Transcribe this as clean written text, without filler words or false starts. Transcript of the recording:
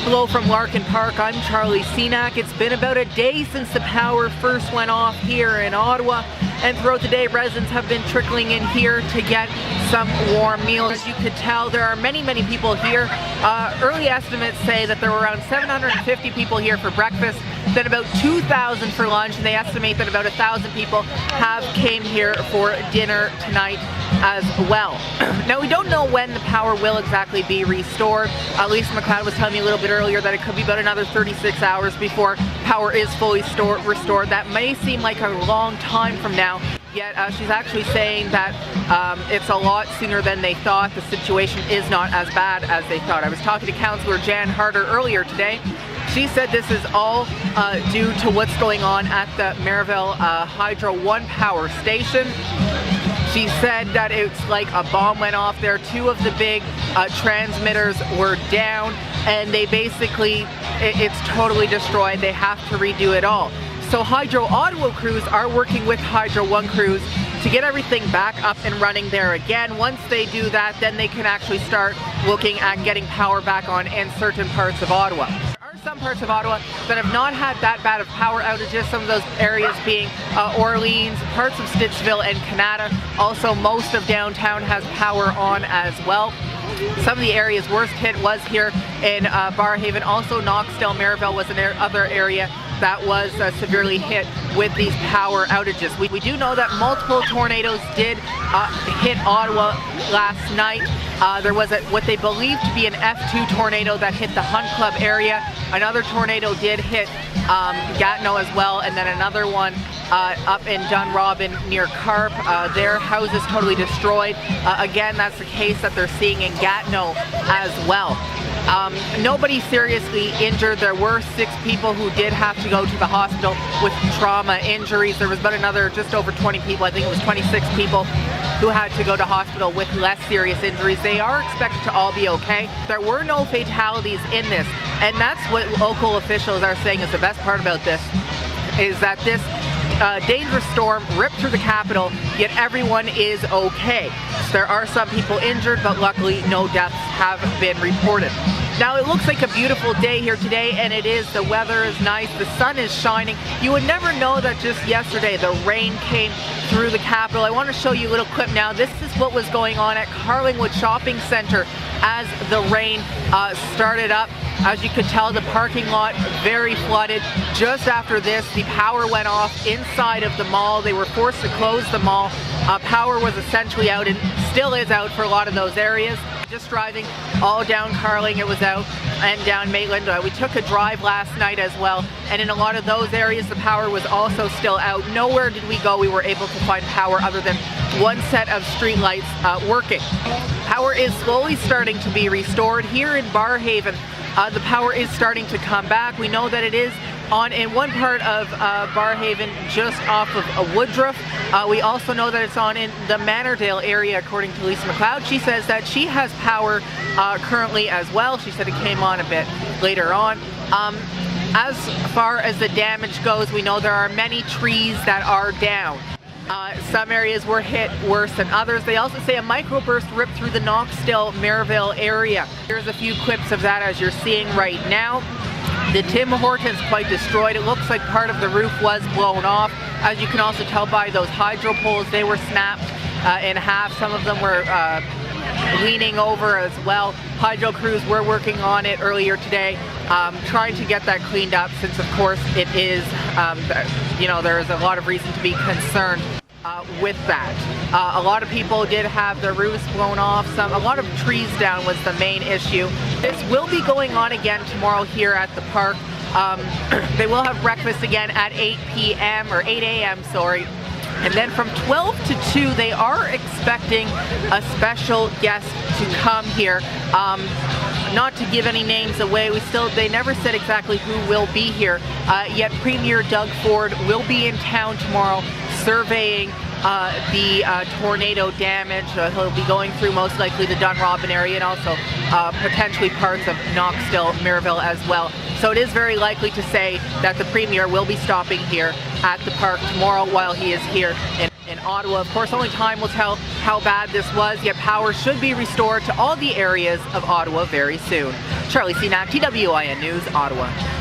Hello from Larkin Park, I'm Charlie Cenac. It's been about a day since the power first went off here in Ottawa, and throughout the day residents have been trickling in here to get some warm meals. As you could tell, there are many people here. Early estimates say that there were around 750 people here for breakfast, then about 2,000 for lunch, and they estimate that about 1,000 people have came here for dinner tonight as well. Now, we don't know when the power will exactly be restored. Lisa McLeod was telling me a little bit earlier that it could be about another 36 hours before power is fully restored. That may seem like a long time from now, yet she's actually saying that it's a lot sooner than they thought. The situation is not as bad as they thought. I was talking to Councillor Jan Harder earlier today. She said this is all due to what's going on at the Barrhaven Hydro 1 power station. She said that it's like a bomb went off there. Two of the big transmitters were down, and they basically, it's totally destroyed. They have to redo it all. So Hydro Ottawa crews are working with Hydro 1 crews to get everything back up and running there again. Once they do that, then they can actually start looking at getting power back on in certain parts of Ottawa. Some parts of Ottawa that have not had that bad of power outages, some of those areas being Orleans, parts of Stitchville and Canada. Also, most of downtown has power on as well. Some of the areas worst hit was here in Barrhaven. Also, Knoxdale, Merivale was another area that was severely hit with these power outages. We do know that multiple tornadoes did hit Ottawa last night. There was what they believe to be an F2 tornado that hit the Hunt Club area. Another tornado did hit Gatineau as well, and then another one up in Dunrobin near Carp. Their houses totally destroyed. Again, that's the case that they're seeing in Gatineau as well. Nobody seriously injured. There were 6 people who did have to go to the hospital with trauma injuries. There was about another just over 20 people, I think it was 26 people, who had to go to hospital with less serious injuries. They are expected to all be okay. There were no fatalities in this, and that's what local officials are saying is the best part about this, is that this dangerous storm ripped through the capital, yet everyone is okay. So there are some people injured, but luckily no deaths have been reported. Now, it looks like a beautiful day here today, and it is. The weather is nice, the sun is shining. You would never know that just yesterday the rain came through the capital. I want to show you a little clip now. This is what was going on at Carlingwood Shopping Centre as the rain started up. As you could tell, the parking lot very flooded. Just after this, the power went off inside of the mall. They were forced to close the mall. Power was essentially out and still is out for a lot of those areas. Just driving all down Carling, it was out, and down Maitland. We took a drive last night as well, and in a lot of those areas the power was also still out. Nowhere did we go we were able to find power other than one set of street lights working. Power is slowly starting to be restored here in Barrhaven. The power is starting to come back. We know that it is on in one part of Barrhaven just off of Woodruff. We also know that it's on in the Manordale area, according to Lisa McLeod. She says that she has power currently as well. She said it came on a bit later on. As far as the damage goes, we know there are many trees that are down. Some areas were hit worse than others. They also say a microburst ripped through the Knoxdale, Merivale area. Here's a few clips of that as you're seeing right now. The Tim Hortons quite destroyed. It looks like part of the roof was blown off. As you can also tell by those hydro poles, they were snapped in half. Some of them were leaning over as well. Hydro crews were working on it earlier today, trying to get that cleaned up, since of course it is, you know, there is a lot of reason to be concerned with that. A lot of people did have their roofs blown off. A lot of trees down was the main issue. This will be going on again tomorrow here at the park. They will have breakfast again at 8 p.m. or 8 a.m. sorry. And then from 12 to 2, they are expecting a special guest to come here. Not to give any names away, they never said exactly who will be here. Yet Premier Doug Ford will be in town tomorrow surveying the tornado damage. He'll be going through most likely the Dunrobin area and also potentially parts of Knoxdale, Merivale as well. So it is very likely to say that the Premier will be stopping here at the park tomorrow while he is here in Ottawa. Of course, only time will tell how bad this was, yet power should be restored to all the areas of Ottawa very soon. Charlie Cenac, TWIN News, Ottawa.